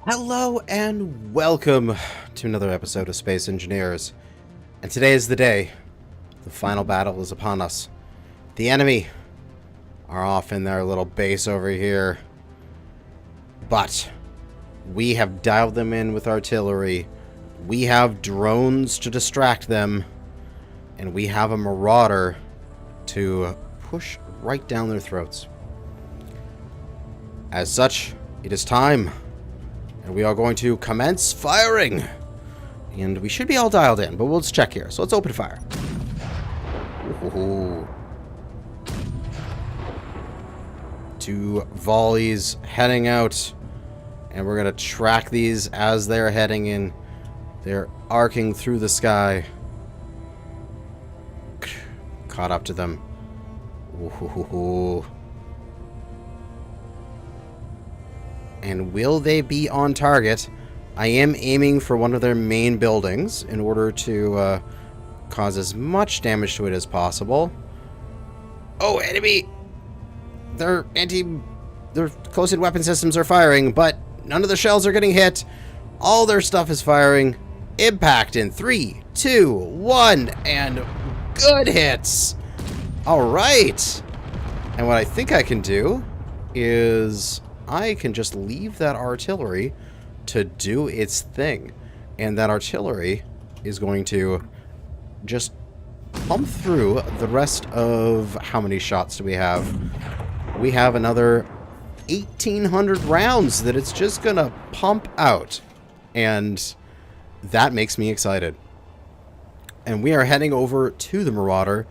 Hello and welcome to another episode of Space Engineers. And today is the day. The final battle is upon us. The enemy are off in their little base over here. But we have dialed them in with artillery. We have drones to distract them. And we have a Marauder to push right down their throats. As such, it is time. And we are going to commence firing. And we should be all dialed in, but we'll just check here. So let's open fire. Ooh. 2 volleys heading out. And we're going to track these as they're heading in. They're arcing through the sky. Caught up to them. Ooh. And will they be on target? I am aiming for one of their main buildings in order to cause as much damage to it as possible. Oh, enemy! Their close-in weapon systems are firing, but none of the shells are getting hit. All their stuff is firing. Impact in 3, 2, 1, and good hits! Alright! And what I think I can do is I can just leave that artillery to do its thing. And that artillery is going to just pump through the rest of... How many shots do we have? We have another 1,800 rounds that it's just going to pump out. And that makes me excited. And we are heading over to the Marauder.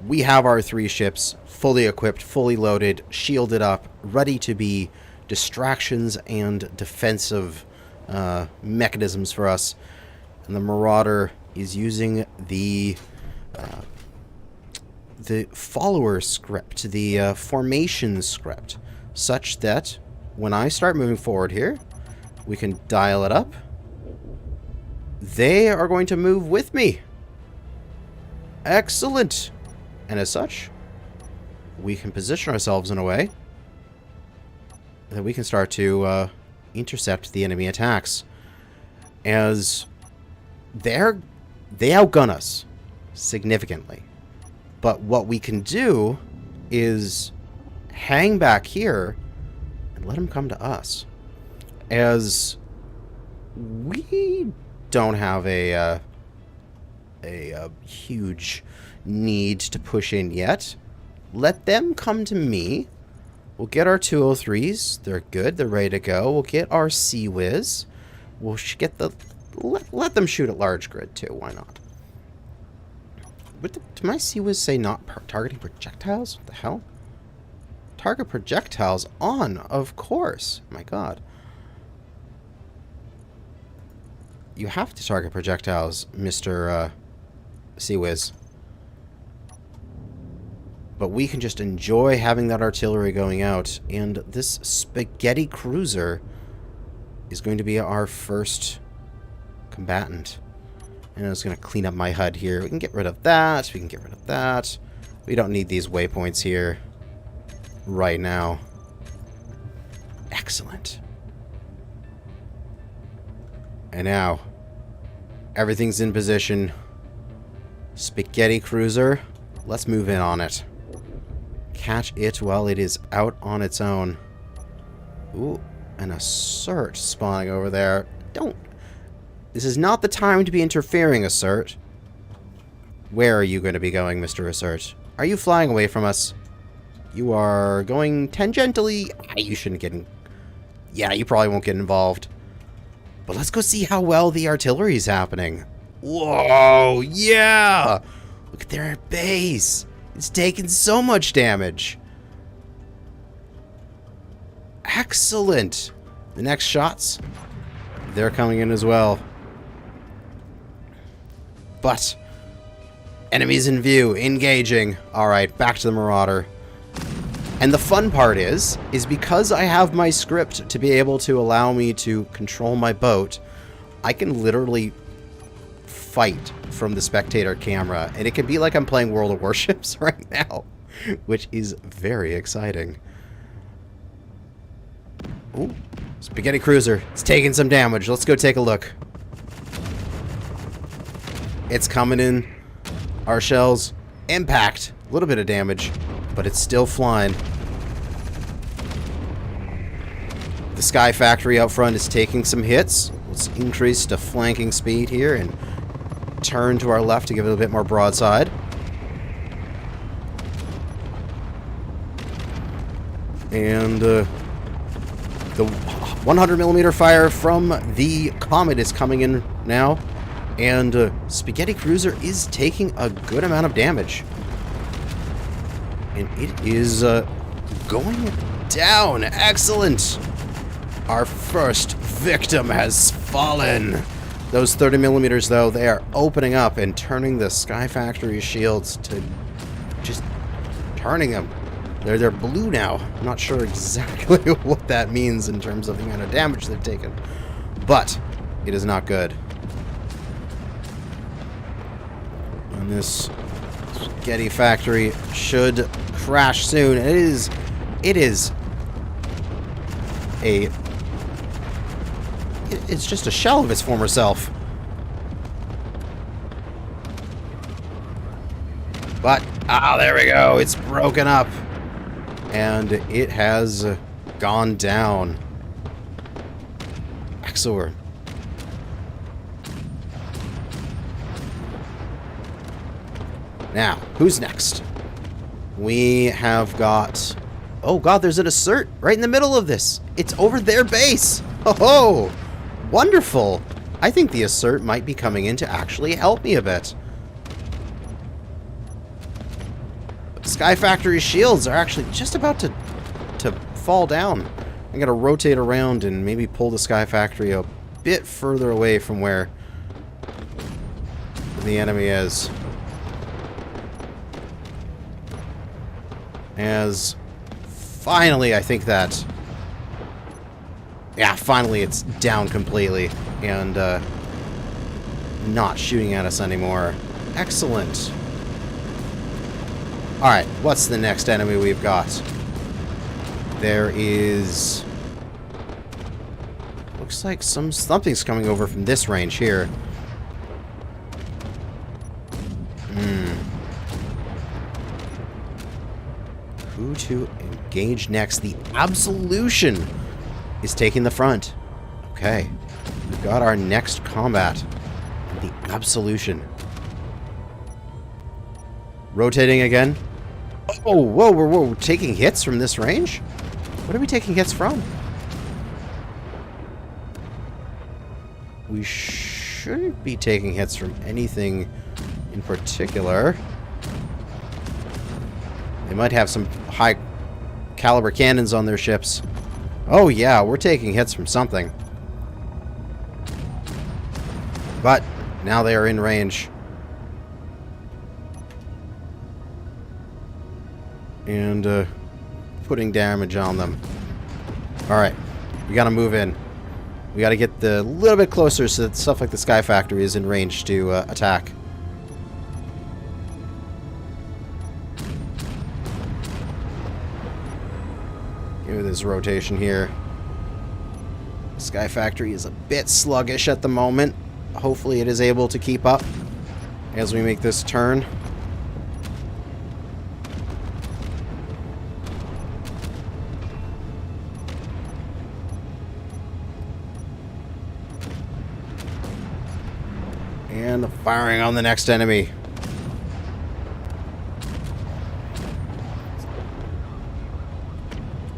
We have our 3 ships fully equipped, fully loaded, shielded up, ready to be distractions and defensive mechanisms for us. And the Marauder is using the follower script, the formation script, such that when I start moving forward here, we can dial it up. They are going to move with me. Excellent. And as such, we can position ourselves in a way that we can start to intercept the enemy attacks, as they outgun us significantly. But what we can do is hang back here and let them come to us, as we don't have a huge need to push in yet. Let them come to me. We'll get our 203s. They're good. They're ready to go. We'll get our Sea-Wiz. We'll get the... Let them shoot at large grid, too. Why not? Did my Sea-Wiz say not targeting projectiles? What the hell? Target projectiles on, of course. My god. You have to target projectiles, Mr. Sea-Wiz. But we can just enjoy having that artillery going out. And this spaghetti cruiser is going to be our first combatant. And it's going to clean up my HUD here. We can get rid of that. We can get rid of that. We don't need these waypoints here right now. Excellent. And now, everything's in position. Spaghetti cruiser. Let's move in on it. Catch it while it is out on its own. Ooh, an assert spawning over there. This is not the time to be interfering, assert. Where are you going to be going, Mr. Assert? Are you flying away from us? You are going tangentially. You shouldn't get in. Yeah, you probably won't get involved. But let's go see how well the artillery is happening. Whoa, yeah! Look at their base. It's taken so much damage. Excellent. The next shots, they're coming in as well. But enemies in view, engaging. All right, back to the Marauder. And the fun part is because I have my script to be able to allow me to control my boat, I can literally fight from the spectator camera, and it can be like I'm playing World of Warships right now, which is very exciting. Ooh, Spaghetti Cruiser. It's taking some damage. Let's go take a look. It's coming in. Our shells. Impact. A little bit of damage, but it's still flying. The Sky Factory out front is taking some hits. Let's increase the flanking speed here and turn to our left to give it a bit more broadside. And the 100mm fire from the Comet is coming in now. And Spaghetti Cruiser is taking a good amount of damage. And it is going down. Excellent. Our first victim has fallen. Those 30mm, though, they are opening up and turning the Sky Factory shields to just turning them. They're blue now. I'm not sure exactly what that means in terms of the amount of damage they've taken, but it is not good. And this Spaghetti Factory should crash soon. It's just a shell of its former self. But, there we go. It's broken up. And it has gone down. Excellent. Now, who's next? We have got... Oh god, there's an assert right in the middle of this. It's over their base. Oh, wonderful. I think the assert might be coming in to actually help me a bit. Sky Factory shields are actually just about to fall down. I'm gonna rotate around and maybe pull the Sky Factory a bit further away from where the enemy is. As finally, I think that... Yeah, finally it's down completely and not shooting at us anymore. Excellent. Alright, what's the next enemy we've got? There is... Looks like something's coming over from this range here. Who to engage next? The Absolution is taking the front. Okay. We've got our next combat. The Absolution. Rotating again. Oh, whoa, we're taking hits from this range? What are we taking hits from? We shouldn't be taking hits from anything in particular. They might have some high caliber cannons on their ships. Oh yeah, we're taking hits from something. But now they are in range. And putting damage on them. Alright, we gotta move in. We gotta get a little bit closer so that stuff like the Sky Factory is in range to attack. Give it this rotation here. Sky Factory is a bit sluggish at the moment. Hopefully it is able to keep up as we make this turn. And firing on the next enemy.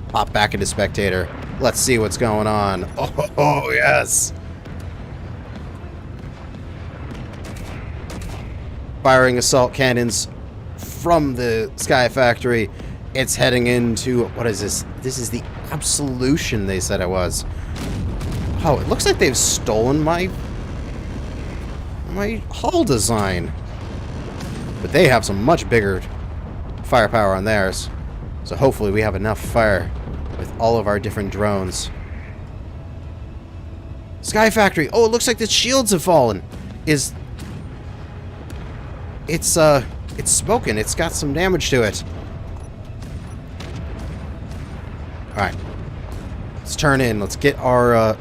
Pop back into spectator. Let's see what's going on. Oh, yes. Firing assault cannons from the Sky Factory. It's heading into... What is this? This is the Absolution they said it was. Oh, it looks like they've stolen my hull design. But they have some much bigger firepower on theirs. So hopefully we have enough fire with all of our different drones. Sky Factory. Oh, it looks like the shields have fallen. It's smoking. It's got some damage to it. Alright. Let's turn in. Let's get our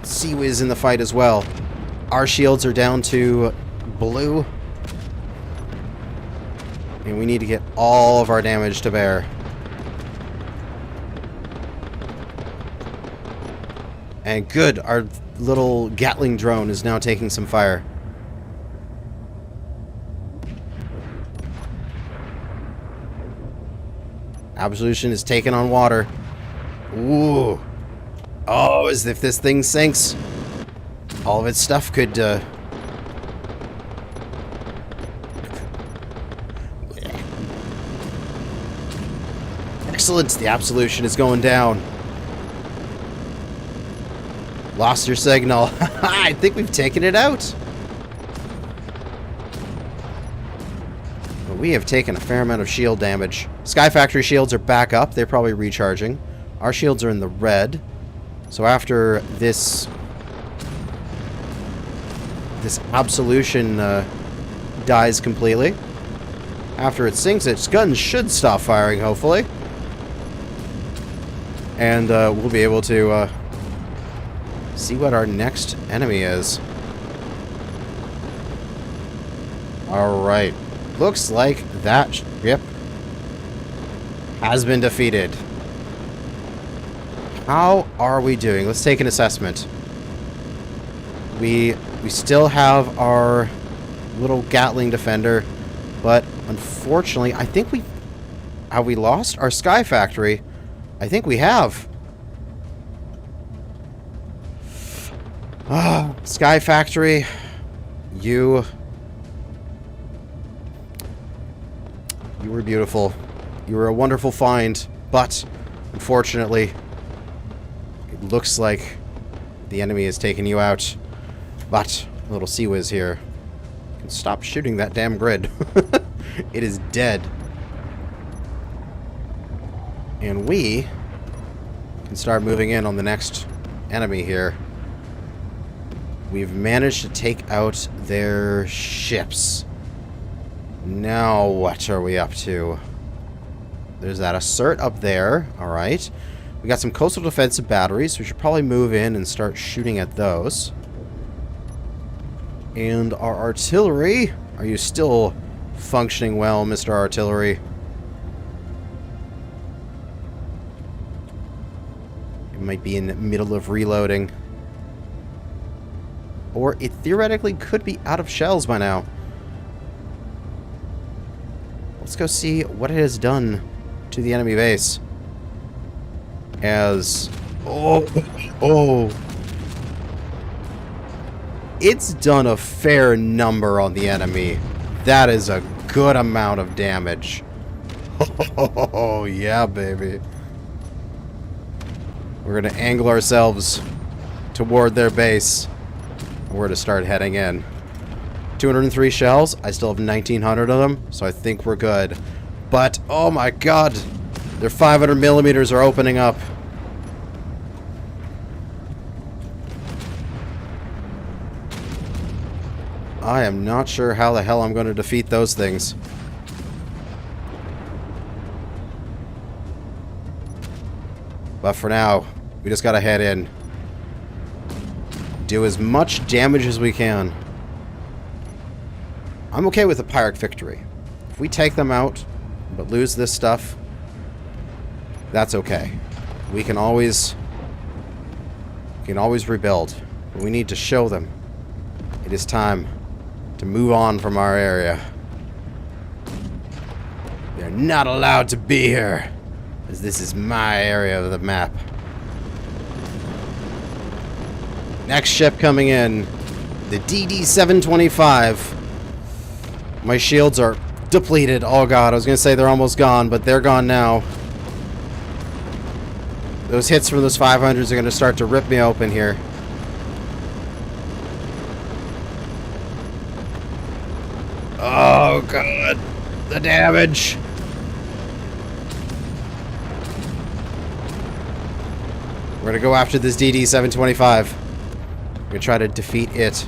Sea-Wiz in the fight as well. Our shields are down to blue. And we need to get all of our damage to bear. And good, our little Gatling drone is now taking some fire. Absolution is taking on water. Ooh. Oh, as if this thing sinks. All of its stuff could, Excellent, the Absolution is going down. Lost your signal. I think we've taken it out. But we have taken a fair amount of shield damage. Sky Factory shields are back up. They're probably recharging. Our shields are in the red. So after this Absolution dies completely, after it sinks, its guns should stop firing, hopefully. And we'll be able to see what our next enemy is. Alright. Looks like that ship has been defeated. How are we doing? Let's take an assessment. We still have our little Gatling defender, but unfortunately, I think we... Have we lost our Sky Factory? I think we have. Ah, Sky Factory, you were beautiful. You were a wonderful find, but unfortunately, it looks like the enemy has taken you out. But a little Sea-Wiz here can stop shooting that damn grid. It is dead. And we can start moving in on the next enemy here. We've managed to take out their ships. Now what are we up to? There's that assert up there. Alright. We got some coastal defensive batteries. We should probably move in and start shooting at those. And our artillery. Are you still functioning well, Mr. Artillery? It might be in the middle of reloading. Or it theoretically could be out of shells by now. Let's go see what it has done to the enemy base. As... Oh! It's done a fair number on the enemy. That is a good amount of damage. Oh, yeah, baby. We're going to angle ourselves toward their base. We're to start heading in. 203 shells. I still have 1,900 of them, so I think we're good. But, oh my god, their 500 millimeters are opening up. I am not sure how the hell I'm going to defeat those things. But for now, we just gotta head in. Do as much damage as we can. I'm okay with a Pyrrhic victory. If we take them out, but lose this stuff, that's okay. We can always rebuild. But we need to show them it is time to move on from our area. They're not allowed to be here, as this is my area of the map. Next ship coming in, the DD-725. My shields are depleted. Oh god, I was going to say they're almost gone, but they're gone now. Those hits from those 500s are going to start to rip me open here. Oh god, the damage. We're going to go after this DD-725. We're going to try to defeat it.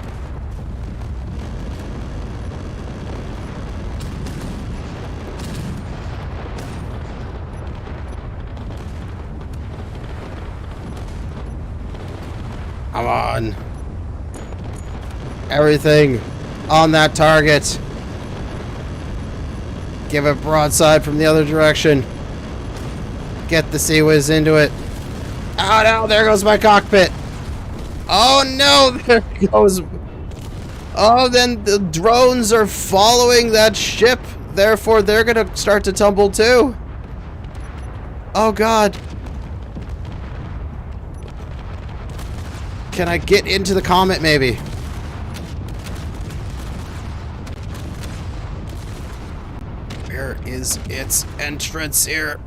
Come on. Everything on that target. Give it broadside from the other direction. Get the Sea Whiz into it. Oh no, there goes my cockpit. Oh no, there goes. Oh, then the drones are following that ship. Therefore, they're going to start to tumble too. Oh god. Can I get into the comet maybe? Where is its entrance here?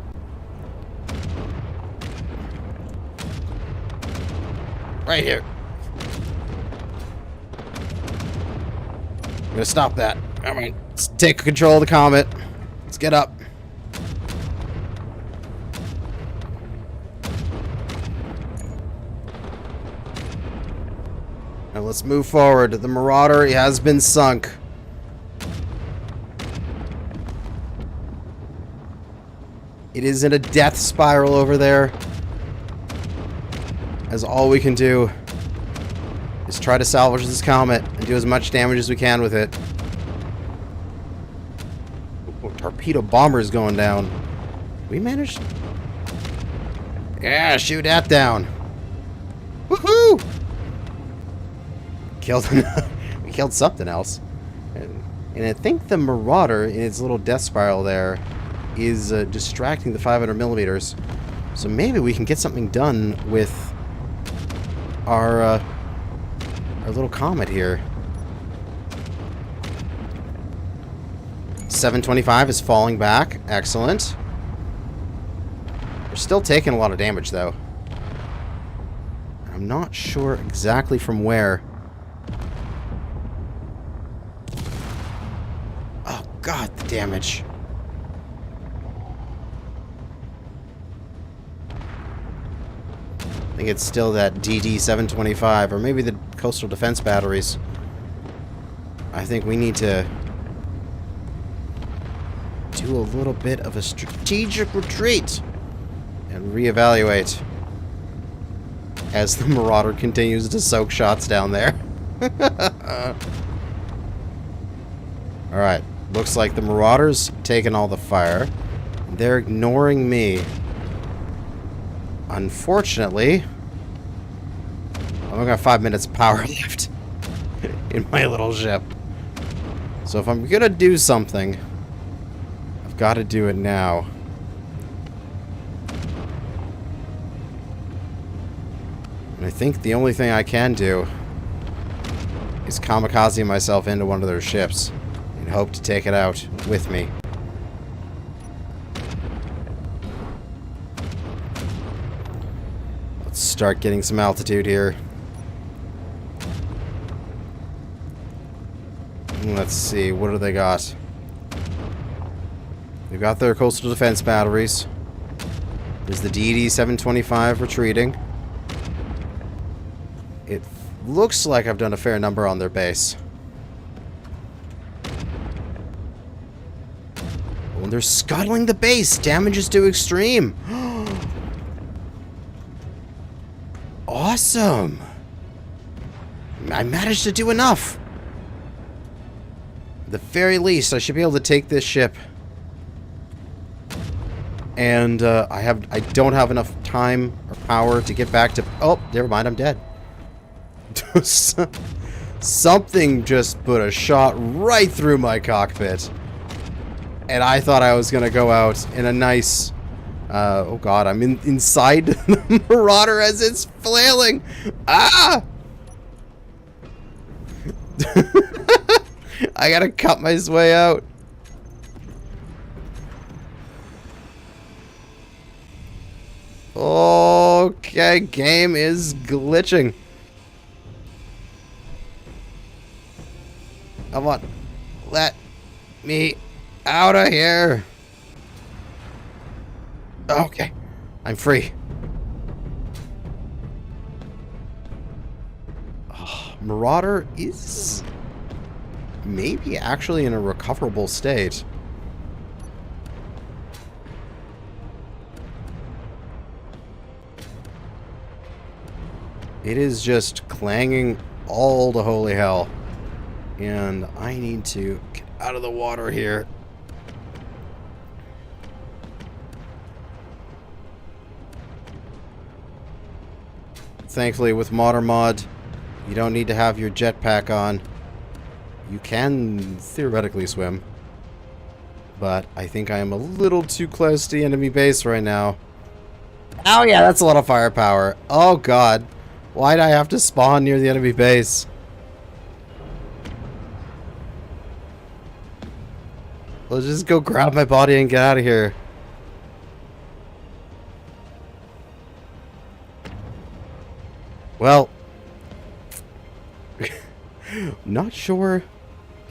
Right here. I'm gonna stop that. Alright, let's take control of the comet. Let's get up. Now let's move forward. The Marauder has been sunk. It is in a death spiral over there. As all we can do is try to salvage this comet and do as much damage as we can with it. Oh, torpedo bomber's going down. We managed? Yeah, shoot that down. Woohoo! We killed something else. And I think the Marauder in its little death spiral there is distracting the 500mm. So maybe we can get something done with our little comet here. 725 is falling back. Excellent. We're still taking a lot of damage, though. I'm not sure exactly from where. Oh, God, the damage. I think it's still that DD-725, or maybe the coastal defense batteries. I think we need to do a little bit of a strategic retreat and reevaluate as the Marauder continues to soak shots down there. Alright, looks like the Marauder's taking all the fire. They're ignoring me. Unfortunately, I've only got 5 minutes of power left in my little ship. So if I'm gonna do something, I've got to do it now. And I think the only thing I can do is kamikaze myself into one of their ships and hope to take it out with me. Start getting some altitude here. Let's see, what do they got? They've got their coastal defense batteries. There's the DD-725 retreating. It looks like I've done a fair number on their base. Oh, they're scuttling the base! Damage is too extreme! Awesome! I managed to do enough! At the very least, I should be able to take this ship. And I don't have enough time or power to get back to... Oh, never mind, I'm dead. Something just put a shot right through my cockpit. And I thought I was going to go out in a nice... oh god, I'm inside the Marauder as it's flailing. Ah! I gotta cut my way out. Okay, game is glitching. Come on, let me out of here. Okay, I'm free. Oh, Marauder is maybe actually in a recoverable state. It is just clanging all to holy hell. And I need to get out of the water here. Thankfully, with Modern Mod, you don't need to have your jetpack on. You can theoretically swim. But I think I am a little too close to the enemy base right now. Oh yeah, that's a lot of firepower. Oh god. Why'd I have to spawn near the enemy base? Let's just go grab my body and get out of here. Well, not sure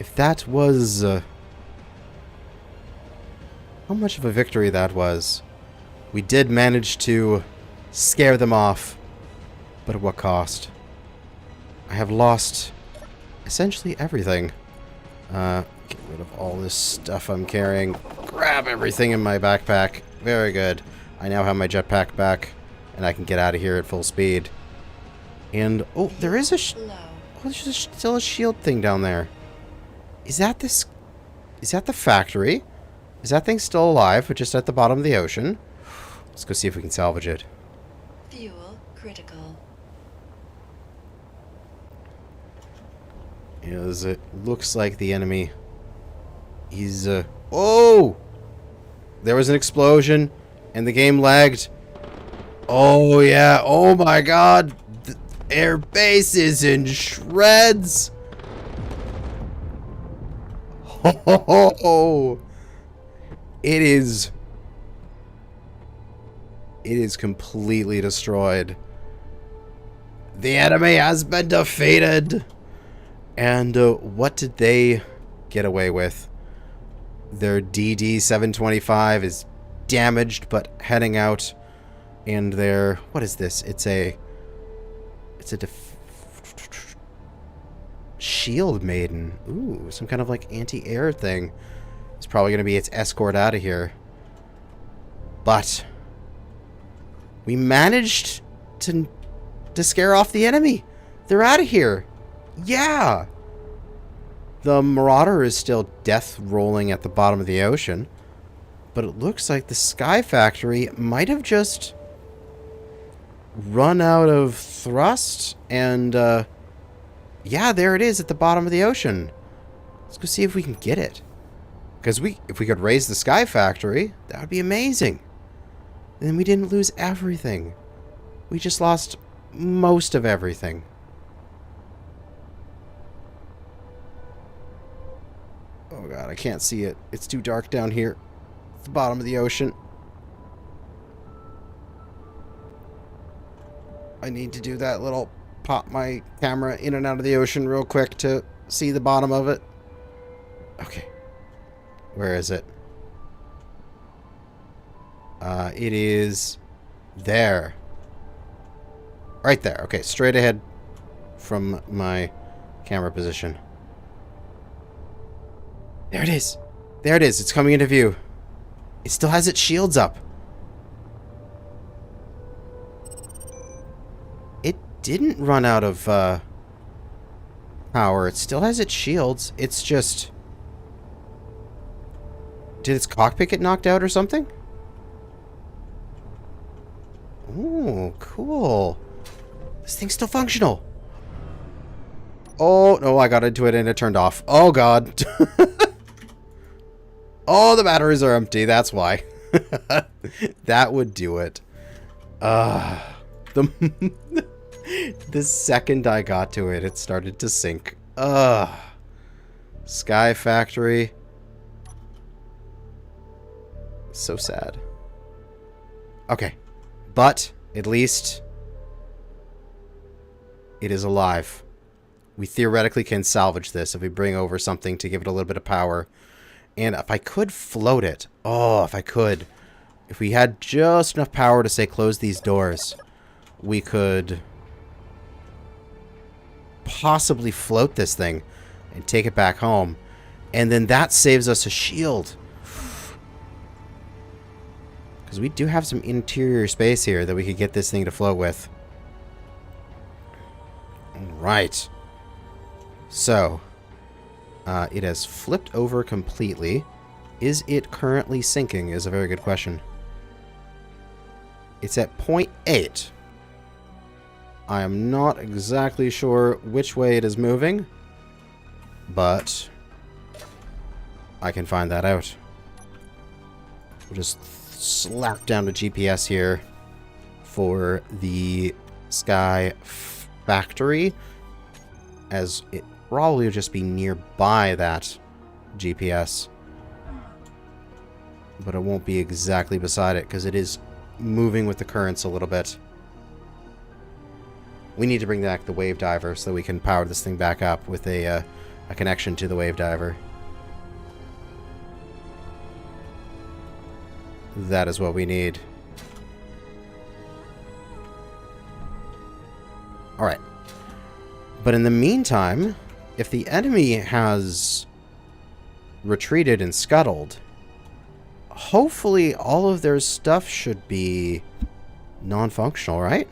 if that was how much of a victory that was. We did manage to scare them off, but at what cost? I have lost essentially everything. Get rid of all this stuff I'm carrying. Grab everything in my backpack. Very good. I now have my jetpack back, and I can get out of here at full speed. And, oh, there is a there's still a shield thing down there. Is that the factory? Is that thing still alive, but just at the bottom of the ocean? Let's go see if we can salvage it. Fuel critical. As it looks like the enemy. He's, oh! There was an explosion, and the game lagged. Oh, yeah. Oh, my God. The air base is in shreds. Oh, it is completely destroyed. The enemy has been defeated. And what did they get away with? Their DD-725 is damaged but heading out. And their, what is this? It's a Shield Maiden. Ooh, some kind of like anti-air thing. It's probably going to be its escort out of here. But we managed to scare off the enemy. They're out of here. Yeah. The Marauder is still death rolling at the bottom of the ocean. But it looks like the Sky Factory might have just run out of thrust. And, yeah, there it is at the bottom of the ocean. Let's go see if we can get it. Because if we could raise the Sky Factory, that would be amazing. And then we didn't lose everything. We just lost most of everything. Oh god, I can't see it. It's too dark down here. It's the bottom of the ocean. I need to do that little pop my camera in and out of the ocean real quick to see the bottom of it. Okay. Where is it? It is there. Right there. Okay, straight ahead from my camera position. There it is. There it is. It's coming into view. It still has its shields up. It didn't run out of power. It still has its shields. It's just... Did its cockpit get knocked out or something? Ooh, cool. This thing's still functional. Oh, no, I got into it and it turned off. Oh, God. Oh, the batteries are empty. That's why. That would do it. The second I got to it, it started to sink. Sky Factory. So sad. Okay. But, at least, it is alive. We theoretically can salvage this if we bring over something to give it a little bit of power. And if I could float it. Oh, if I could. If we had just enough power to, say, close these doors, we could possibly float this thing and take it back home. And then that saves us a shield. Because we do have some interior space here that we could get this thing to float with. Right. So, it has flipped over completely. Is it currently sinking is a very good question. It's at 0.8. I am not exactly sure which way it is moving, but I can find that out. We'll just slap down the GPS here for the Sky Factory, as it probably will just be nearby that GPS, but it won't be exactly beside it because it is moving with the currents a little bit. We need to bring back the wave diver so that we can power this thing back up with a connection to the wave diver. That is what we need. Alright. But in the meantime, if the enemy has retreated and scuttled, hopefully all of their stuff should be non-functional, right?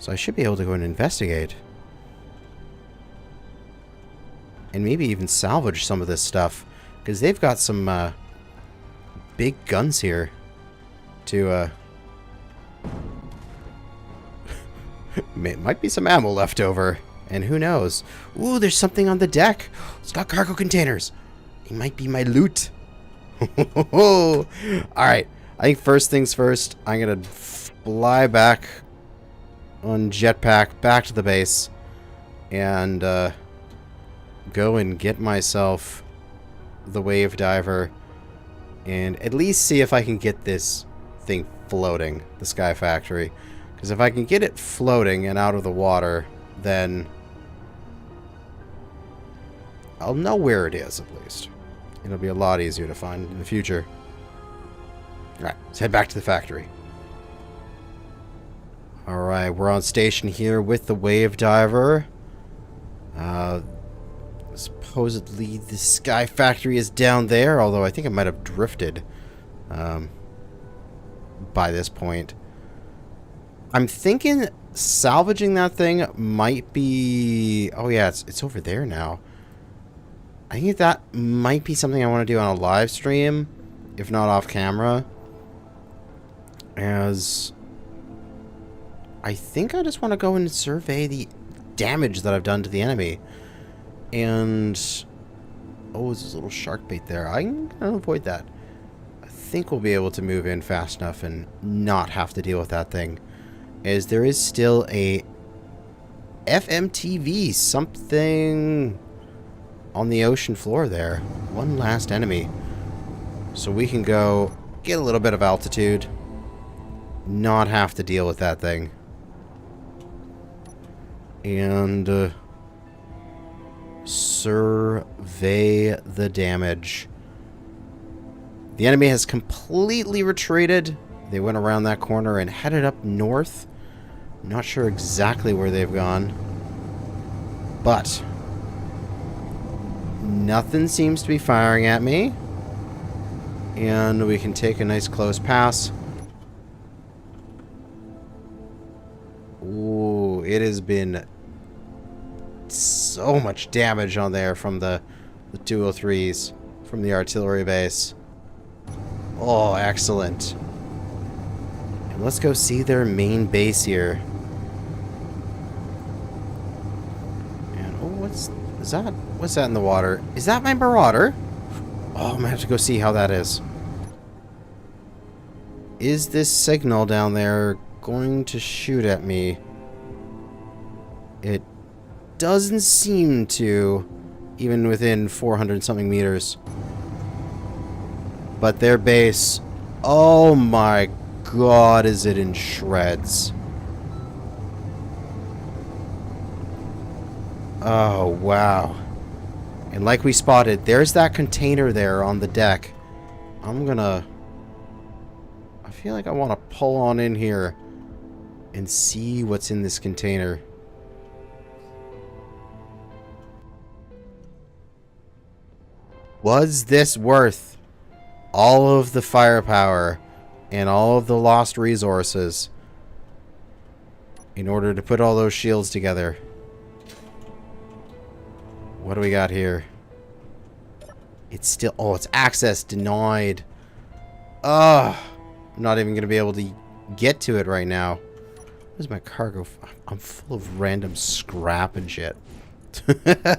So I should be able to go and investigate. And maybe even salvage some of this stuff. Because they've got some big guns here to might be some ammo left over, and who knows. Ooh, there's something on the deck. It's got cargo containers. It might be my loot. Alright, I think first things first, I'm gonna fly back on jetpack back to the base and go and get myself the wave diver and at least see if I can get this thing floating, the Sky Factory. Because if I can get it floating and out of the water, then I'll know where it is, at least. It'll be a lot easier to find in the future. Alright, let's head back to the factory. Alright, we're on station here with the wave diver. Supposedly the Sky Factory is down there, although I think it might have drifted by this point. I'm thinking salvaging that thing might be... Oh yeah, it's over there now. I think that might be something I want to do on a live stream, if not off camera. As I think I just want to go and survey the damage that I've done to the enemy. And... Oh, there's this little shark bait there. I'm going to avoid that. I think we'll be able to move in fast enough and not have to deal with that thing. As there is still a FMTV, something on the ocean floor there. One last enemy. So we can go get a little bit of altitude. Not have to deal with that thing. And survey the damage. The enemy has completely retreated. They went around that corner and headed up north. Not sure exactly where they've gone. But nothing seems to be firing at me. And we can take a nice close pass. Ooh, it has been so much damage on there from the 203s from the artillery base. Oh, excellent. And let's go see their main base here. And oh, what's that in the water? Is that my Marauder? Oh, I'm gonna have to go see how that is. Is this signal down there going to shoot at me? It doesn't seem to, even within 400 something meters. But their base, oh my god, is it in shreds. Oh, wow. And like we spotted, there's that container there on the deck. I feel like I want to pull on in here and see what's in this container. Was this worth all of the firepower and all of the lost resources in order to put all those shields together. What do we got here? It's still... Oh, it's access denied. Ugh. I'm not even going to be able to get to it right now. Where's my cargo? I'm full of random scrap and shit. Get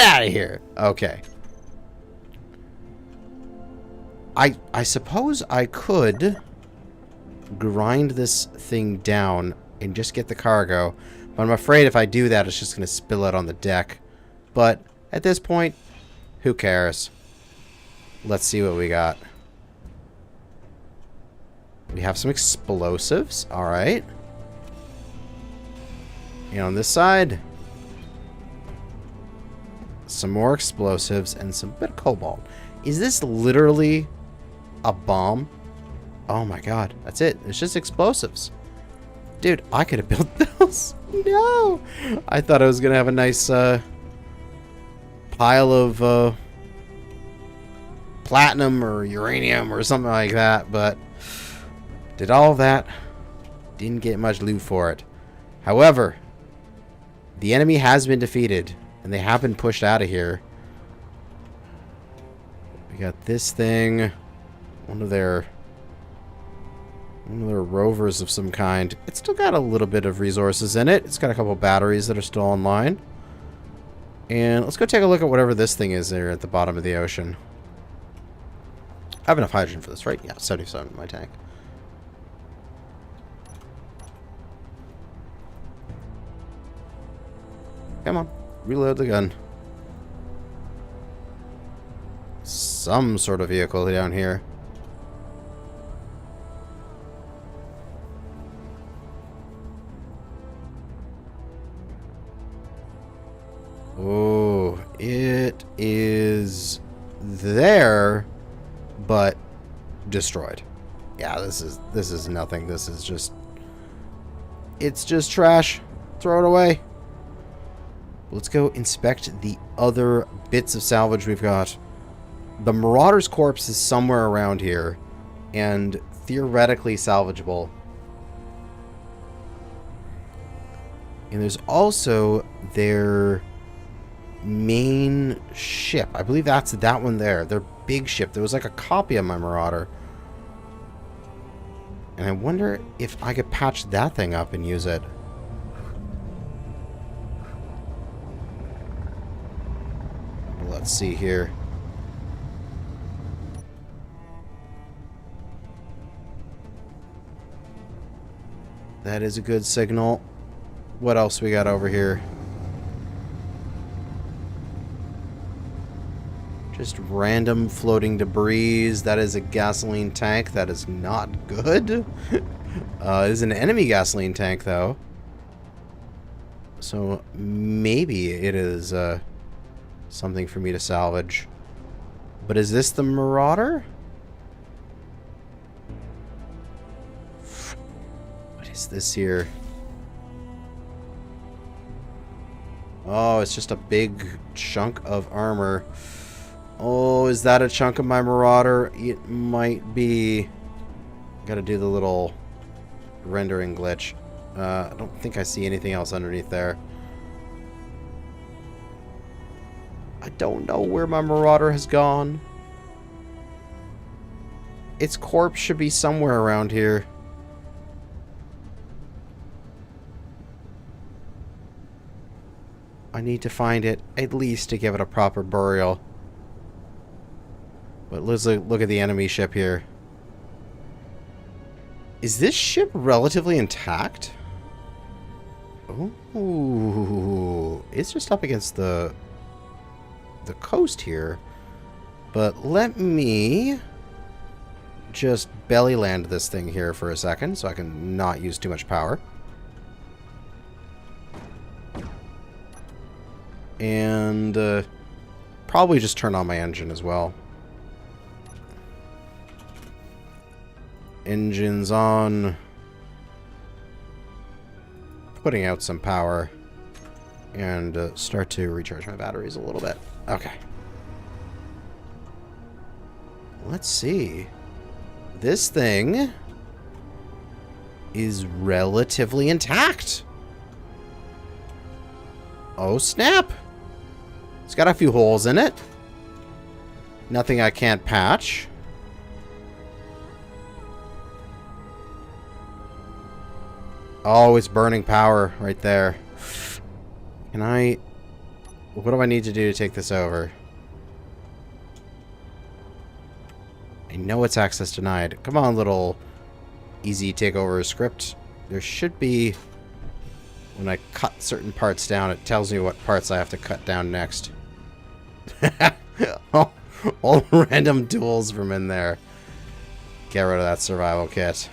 out of here. Okay. I suppose I could grind this thing down and just get the cargo. But I'm afraid if I do that, it's just going to spill out on the deck. But at this point, who cares? Let's see what we got. We have some explosives. Alright. And on this side, some more explosives and some bit of cobalt. Is this literally a bomb? Oh my god. That's it. It's just explosives. Dude, I could have built those. No. I thought I was going to have a nice pile of platinum or uranium or something like that, but did all that. Didn't get much loot for it. However, the enemy has been defeated, and they have been pushed out of here. We got this thing. One of their rovers of some kind. It's still got a little bit of resources in it. It's got a couple batteries that are still online. And let's go take a look at whatever this thing is there at the bottom of the ocean. I have enough hydrogen for this, right? Yeah, 77 in my tank. Come on. Reload the gun. Some sort of vehicle down here. Oh, it is there, but destroyed. Yeah, this is nothing. This is just... It's just trash. Throw it away. Let's go inspect the other bits of salvage we've got. The Marauder's corpse is somewhere around here, and theoretically salvageable. And there's also their main ship. I believe that's that one there. Their big ship. There was like a copy of my Marauder. And I wonder if I could patch that thing up and use it. Let's see here. That is a good signal. What else we got over here? Just random floating debris. That is a gasoline tank. That is not good. It is an enemy gasoline tank, though. So maybe it is something for me to salvage. But is this the Marauder? What is this here? Oh, it's just a big chunk of armor. Oh, is that a chunk of my Marauder? It might be. Gotta do the little rendering glitch. I don't think I see anything else underneath there. I don't know where my Marauder has gone. Its corpse should be somewhere around here. I need to find it, at least to give it a proper burial. But let's look at the enemy ship here. Is this ship relatively intact? Oh, it's just up against the coast here. But let me just belly land this thing here for a second so I can not use too much power. And probably just turn on my engine as well. Engines on. Putting out some power. And start to recharge my batteries a little bit. Okay. Let's see. This thing is relatively intact. Oh, snap. It's got a few holes in it. Nothing I can't patch. Oh, it's burning power right there. Can I... What do I need to do to take this over? I know it's access denied. Come on, little easy takeover script. There should be... When I cut certain parts down, it tells me what parts I have to cut down next. all random tools from in there. Get rid of that survival kit.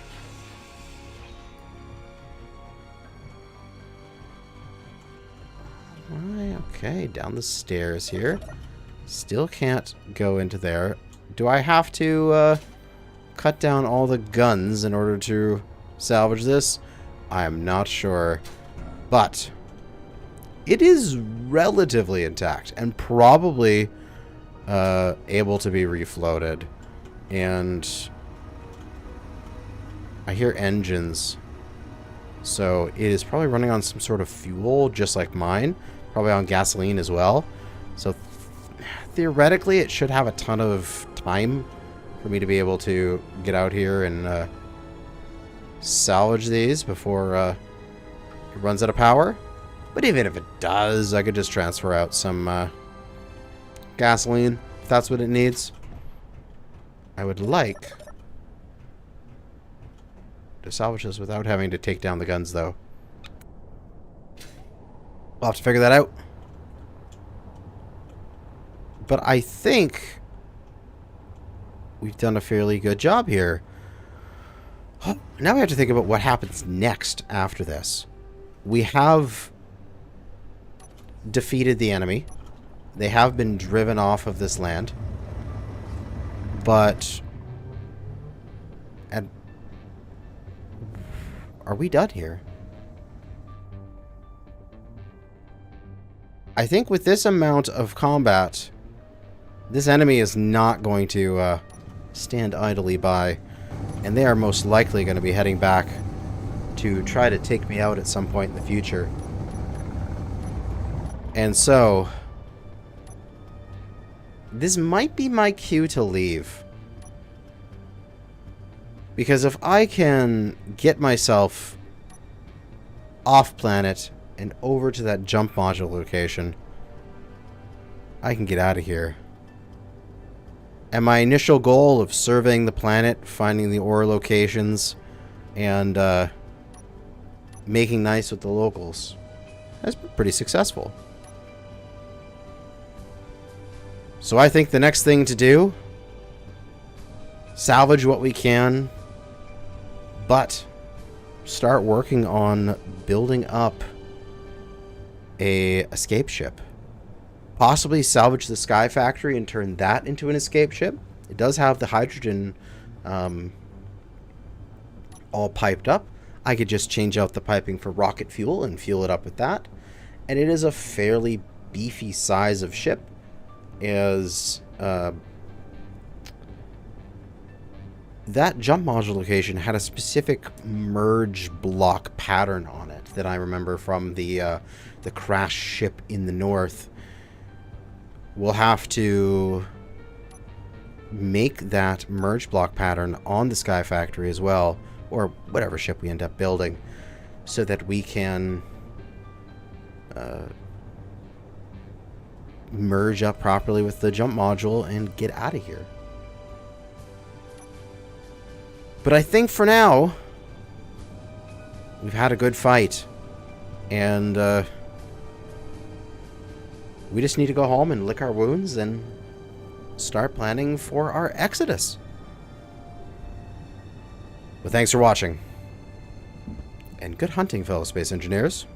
Okay, down the stairs here. Still can't go into there. Do I have to cut down all the guns in order to salvage this? I am not sure. But it is relatively intact and probably able to be refloated. And I hear engines. So it is probably running on some sort of fuel, just like mine. Probably on gasoline as well. So theoretically, it should have a ton of time for me to be able to get out here and salvage these before it runs out of power. But even if it does, I could just transfer out some gasoline, if that's what it needs. I would like to salvage this without having to take down the guns, though. We'll have to figure that out. But I think we've done a fairly good job here. Now we have to think about what happens next after this. We have defeated the enemy. They have been driven off of this land. But... are we done here? I think with this amount of combat, this enemy is not going to stand idly by. And they are most likely going to be heading back to try to take me out at some point in the future. And so, this might be my cue to leave. Because if I can get myself off planet and over to that jump module location, I can get out of here. And my initial goal of surveying the planet, finding the ore locations, and making nice with the locals has been pretty successful. So I think the next thing to do, salvage what we can, but start working on building up a escape ship. Possibly salvage the Sky Factory and turn that into an escape ship. It does have the hydrogen all piped up. I could just change out the piping for rocket fuel and fuel it up with that. And it is a fairly beefy size of ship. That jump module location had a specific merge block pattern on it that I remember from the crash ship in the north. We'll have to make that merge block pattern on the Sky Factory as well, or whatever ship we end up building, so that we can merge up properly with the jump module and get out of here. But I think for now, we've had a good fight. And we just need to go home and lick our wounds and start planning for our exodus. Well, thanks for watching. And good hunting, fellow space engineers.